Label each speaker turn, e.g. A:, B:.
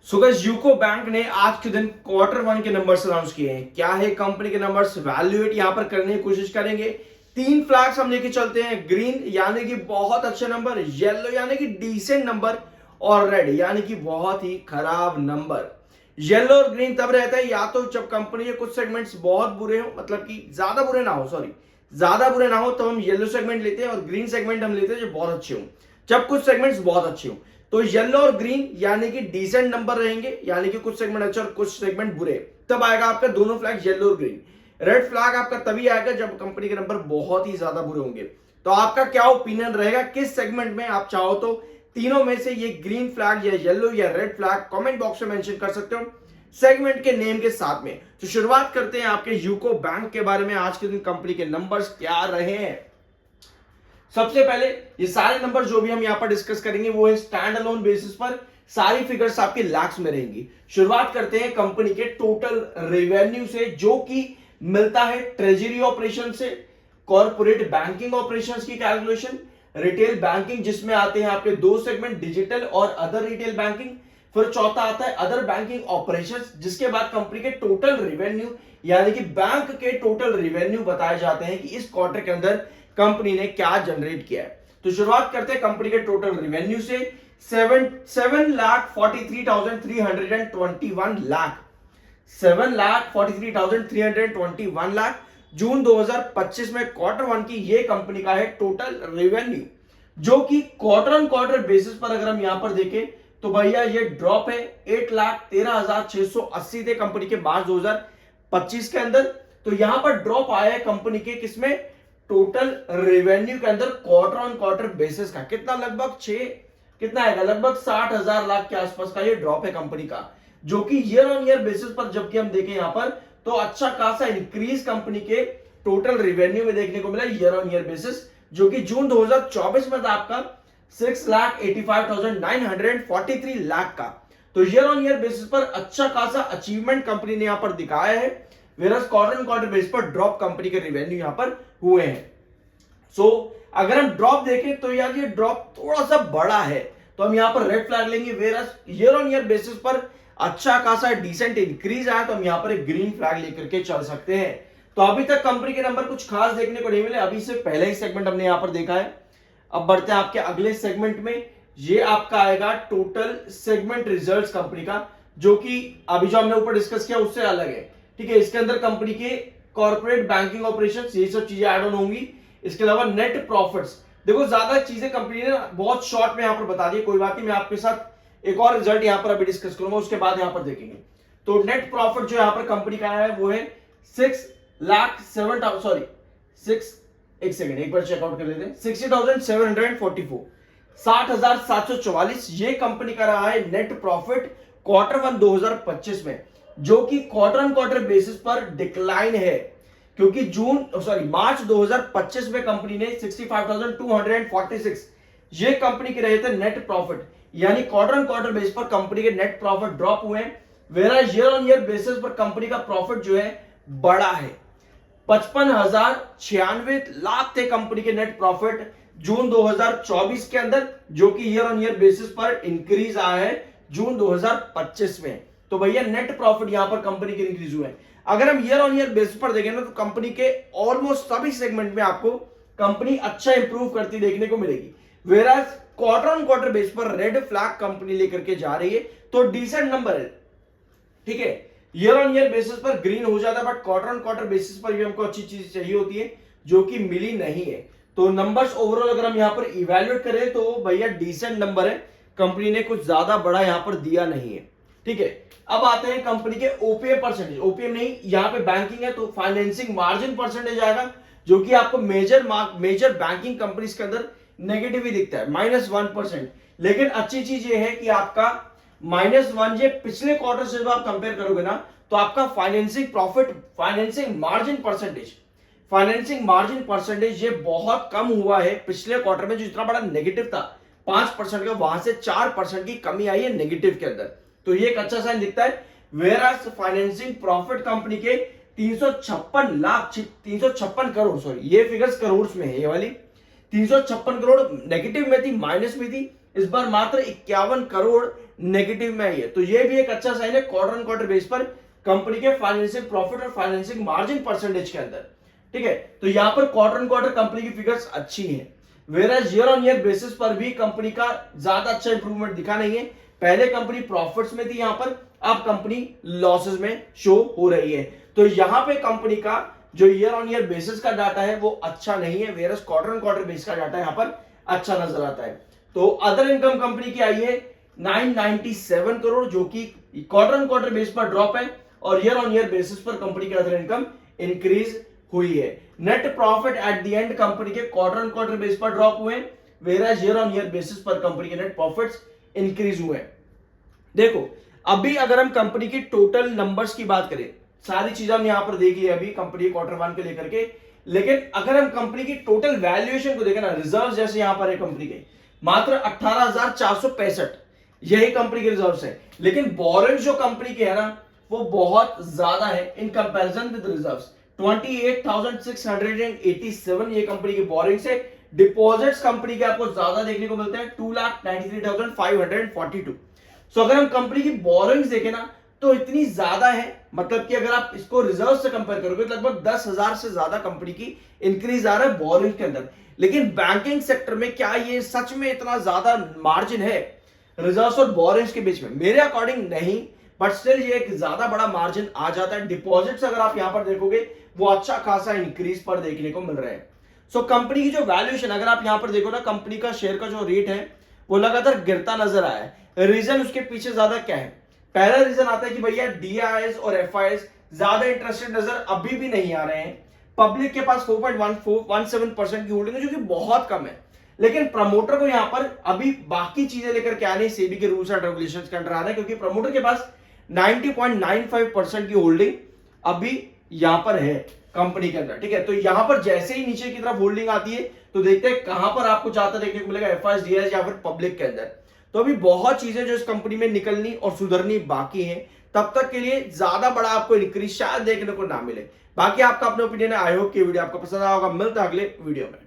A: So guys UCO bank ने आज के दिन क्वार्टर वन के नंबर्स अनाउंस किए हैं। क्या है कंपनी के नंबर्स, वैल्यूएट यहां पर करने की कोशिश करेंगे। तीन फ्लैग्स हम लेके चलते हैं, ग्रीन यानी कि बहुत अच्छे नंबर, येलो यानी कि डिसेंट नंबर और रेड यानी कि बहुत ही खराब नंबर। येलो और ग्रीन तब रहता है या तो जब कंपनी के कुछ सेगमेंट्स बहुत बुरे हो, मतलब कि ज्यादा बुरे ना हो, ज्यादा बुरे ना हो तो हम येलो सेगमेंट लेते हैं, और ग्रीन सेगमेंट हम लेते हैं जो बहुत अच्छे हो। जब कुछ सेगमेंट्स बहुत अच्छे हो तो येलो और ग्रीन यानी कि डिसेंट नंबर रहेंगे, यानी कि कुछ सेगमेंट अच्छे और कुछ सेगमेंट बुरे, तब आएगा आपका दोनों फ्लैग येलो और ग्रीन। रेड फ्लैग आपका तभी आएगा जब कंपनी के नंबर बहुत ही ज्यादा बुरे होंगे। तो आपका क्या ओपिनियन रहेगा, किस सेगमेंट में आप चाहो तो तीनों में से ये ग्रीन फ्लैग या येलो या रेड फ्लैग कमेंट बॉक्स में मेंशन कर सकते हो सेगमेंट के नेम के साथ में। तो शुरुआत करते हैं आपके यूको बैंक के बारे में। आज के दिन कंपनी के नंबर्स क्या रहे हैं। सबसे पहले ये सारे नंबर जो भी हम यहां पर डिस्कस करेंगे वो है स्टैंड अलोन बेसिस पर, सारी फिगर्स आपके लाख्स में रहेंगी। शुरुआत करते हैं कंपनी के टोटल रेवेन्यू से, जो कि मिलता है ट्रेजरी ऑपरेशन से, कॉर्पोरेट बैंकिंग ऑपरेशंस की कैलकुलेशन, रिटेल बैंकिंग जिसमें आते हैं आपके दो सेगमेंट, डिजिटल और अदर रिटेल बैंकिंग, फिर चौथा आता है अदर बैंकिंग ऑपरेशंस, जिसके बाद कंपनी के टोटल रेवेन्यू यानी कि बैंक के टोटल रेवेन्यू बताए जाते हैं कि इस क्वार्टर के अंदर कंपनी ने क्या जनरेट किया है। तो शुरुआत करते हैं कंपनी के टोटल रेवेन्यू से। 7,43,321 लाख जून 2025 में क्वार्टर वन की ये कंपनी का है टोटल रेवेन्यू, जो कि क्वार्टर ऑन क्वार्टर बेसिस पर अगर हम यहां पर देखें तो भैया ये ड्रॉप है। 8,13,680 थे कंपनी के मार्च 2025 के अंदर। तो यहां पर ड्रॉप आया है कंपनी के किसमें, टोटल रेवेन्यू के अंदर क्वार्टर ऑन क्वार्टर बेसिस का। कितना, लगभग कितना आएगा, लगभग 60,000 लाख के आसपास का ये ड्रॉप है कंपनी का, जो कि ईयर ऑन ईयर बेसिस पर जबकि हम देखें यहां पर तो अच्छा खासा इंक्रीज कंपनी के टोटल रेवेन्यू में देखने को मिला ईयर ऑन ईयर बेसिस, जो कि जून 2024 में था आपका 6,85,943 लाख का। तो ईयर ऑन ईयर बेसिस पर अच्छा खासा अचीवमेंट कंपनी ने यहां पर दिखाया है, versus quarter on quarter basis पर ड्रॉप कंपनी के रेवेन्यू यहां पर हुए हैं। अगर हम ड्रॉप देखें तो यार ये ड्रॉप थोड़ा सा बड़ा है, तो हम यहां पर रेड फ्लैग लेंगे। Versus year on year basis पर अच्छा खासा डिसेंट इंक्रीज आया, तो हम यहां पर एक ग्रीन फ्लैग लेकर के चल सकते हैं। तो अभी तक कंपनी के नंबर कुछ खास देखने को नहीं मिले, अभी से पहले ही सेगमेंट हमने यहां पर देखा है। अब बढ़ते हैं आपके अगले सेगमेंट में। ये आपका आएगा टोटल सेगमेंट रिजल्ट्स कंपनी का, जो कि अभी जो हमने ऊपर डिस्कस किया उससे अलग है। ठीक है, इसके अंदर कंपनी के कॉर्पोरेट बैंकिंग ऑपरेशंस, ये सब चीजें ऐड ऑन होंगी। इसके अलावा नेट प्रॉफिट्स, देखो ज्यादा चीजें कंपनी ने बहुत शॉर्ट में यहां पर बता दी, कोई बात नहीं, मैं आपके साथ एक और रिजल्ट यहां पर अभी डिस्कस करूंगा, उसके बाद यहां पर देखेंगे। तो नेट प्रॉफिट जो यहां पर कंपनी का है वो है 60,744, 60,744 ये कंपनी का रहा है नेट प्रॉफिट क्वार्टर वन 2025 में, जो कि क्वार्टर ऑन क्वार्टर बेसिस पर डिक्लाइन है, क्योंकि मार्च 2025 में कंपनी ने 65,246 ये कंपनी के रहे थे नेट प्रॉफिट, यानी क्वार्टर ऑन क्वार्टर बेसिस पर कंपनी के नेट प्रॉफिट ड्रॉप हुए हैं। Vera year on year basis पर कंपनी का प्रॉफिट जो है बड़ा है। 55,096 लाख थे कंपनी के नेट प्रॉफिट जून 2024 के अंदर, जो कि ईयर ऑन ईयर बेसिस पर इंक्रीज आया है जून 2025 में। तो भैया नेट प्रॉफिट यहां पर कंपनी के इंक्रीज हुए हैं। अगर हम ईयर ऑन ईयर बेसिस पर देखें ना तो कंपनी के ऑलमोस्ट सभी सेगमेंट में आपको कंपनी अच्छा इंप्रूव करती देखने को मिलेगी। वेराज क्वार्टर ऑन क्वार्टर बेसिस पर रेड फ्लैग कंपनी लेकर के जा रही है, तो डिसेंट नंबर है। ठीक है, ईयर ऑन ईयर बेसिस पर ग्रीन हो जाता है, but quarter on quarter basis पर भी हमको अच्छी चीज चाहिए होती है, जो कि मिली नहीं है। तो नंबर्स ओवरऑल अगर हम यहां पर इवेल्युएट करें तो भैया डिसेंट नंबर है, कंपनी ने कुछ ज्यादा बड़ा यहां पर दिया नहीं है। ठीक है, अब आते हैं कंपनी के ओपीएम परसेंटेज। ओपीएम नहीं, यहां पे बैंकिंग है तो फाइनेंसिंग मार्जिन परसेंटेज आएगा, जो कि आपको मेजर बैंकिंग कंपनीज के अंदर नेगेटिव ही दिखता है, -1%। लेकिन अच्छी चीज ये है कि आपका -1 ये पिछले क्वार्टर से जब आप कंपेयर करोगे ना तो आपका financing profit, financing margin percentage ये बहुत कम हुआ है पिछले क्वार्टर में, जो इतना बड़ा नेगेटिव था 5% का, वहां से 4% की कमी आई है नेगेटिव के अंदर। तो ये एक अच्छा साइन दिखता है। वेरास फाइनेंसिंग प्रॉफिट कंपनी के 356 करोड़, सॉरी ये फिगर्स करोड़ में है, ये वाली 356 करोड़ नेगेटिव में थी, माइनस में थी, इस बार मात्र 51 करोड़ नेगेटिव में आई है, तो ये भी एक अच्छा साइन है क्वार्टर ऑन क्वार्टर बेस पर कंपनी के फाइनेंशियल प्रॉफिट और फाइनेंसिंग मार्जिन परसेंटेज के अंदर। ठीक है, तो यहां पर क्वार्टर ऑन क्वार्टर कंपनी की फिगर्स अच्छी हैं, वेराज ईयर ऑन ईयर बेसिस पर भी कंपनी का ज्यादा अच्छा इंप्रूवमेंट दिखा नहीं है। पहले कंपनी प्रॉफिट्स में थी, यहां पर अब कंपनी लॉसेस में शो हो रही है। तो यहां पे कंपनी का जो ईयर ऑन ईयर बेसिस का डाटा है वो अच्छा नहीं है, वेराज क्वार्टर ऑन क्वार्टर बेस का डाटा यहां पर अच्छा नजर आता है। तो अदर इनकम कंपनी की आई है 997 करोड़, जो कि क्वार्टर ऑन क्वार्टर बेस पर ड्रॉप है और ईयर ऑन ईयर बेसिस पर कंपनी की अदर इनकम इंक्रीज हुई है। Net profit at the end company के क्वार्टर ऑन क्वार्टर बेस पर ड्रॉप हुए, वेराज ईयर ऑन ईयर बेसिस पर कंपनी के नेट प्रॉफिट्स इंक्रीज हुए। देखो, अभी अगर हम कंपनी की टोटल नंबर्स की बात करें, सारी चीजें हमने यहां पर देख ली अभी कंपनी क्वार्टर वन के लेकर के, लेकिन अगर हम कंपनी की टोटल वैल्यूएशन को देखें ना, रिजर्व जैसे यहां पर है कंपनी के मात्र 18,465 यही कंपनी के रिजर्व्स है, लेकिन बोरिंग जो कंपनी के है ना वो बहुत ज्यादा है इन कंपैरिजन विद रिजर्व्स। 28,687 ये कंपनी की बोरिंग से। डिपॉजिट्स कंपनी के आपको ज्यादा देखने को मिलते हैं 2,93,542। सो अगर हम कंपनी की बोरिंग्स देखें ना तो इतनी ज्यादा है, मतलब कि अगर आप इसको रिजर्व से कंपेयर करोगे तो लगभग 10,000 से ज्यादा कंपनी की इंक्रीज आ रहा है बोरिंग के अंदर। लेकिन बैंकिंग सेक्टर में क्या ये सच में इतना ज्यादा मार्जिन है रिजर्व्स और बोरिंग्स के बीच में? मेरे अकॉर्डिंग नहीं, बट स्टिल ये एक ज्यादा बड़ा मार्जिन आ जाता है। डिपॉजिट्स अगर आप यहां पर देखोगे वो अच्छा खासा इंक्रीज पर देखने को मिल रहा है। सो कंपनी की जो वैल्यूएशन अगर आप यहां पर देखो ना, कंपनी का शेयर का जो रेट है वो लगातार गिरता नजर आया है। रीजन उसके पीछे ज्यादा क्या है? पहला रीजन आता है कि भैया डीआईएस और एफआईएस ज्यादा इंटरेस्टेड नजर अभी भी नहीं आ रहे हैं। पब्लिक के पास 4.17% की होल्डिंग है, जो कि बहुत कम है, लेकिन प्रमोटर को यहां पर अभी बाकी चीजें लेकर के आने, सेबी के रूल्स एंड रेगुलेशंस के अंडर आना है, क्योंकि प्रमोटर के पास 90.95% की होल्डिंग अभी यहां पर है कंपनी के अंदर। ठीक है, तो यहां पर जैसे ही नीचे की तरफ होल्डिंग आती है तो देखते हैं कहां पर आपको ज्यादा देखने को मिलेगा, एफआईएस, डीआईएस या फिर पब्लिक के अंदर। तो अभी बहुत चीजें जो इस कंपनी में निकलनी और सुधरनी बाकी हैं, तब तक के लिए ज्यादा बड़ा आपको इंक्रीज शायद देखने को ना मिले। बाकी आपका अपने ओपिनियन है। आई होप कि वीडियो आपको पसंद आया होगा। मिलता है अगले वीडियो में।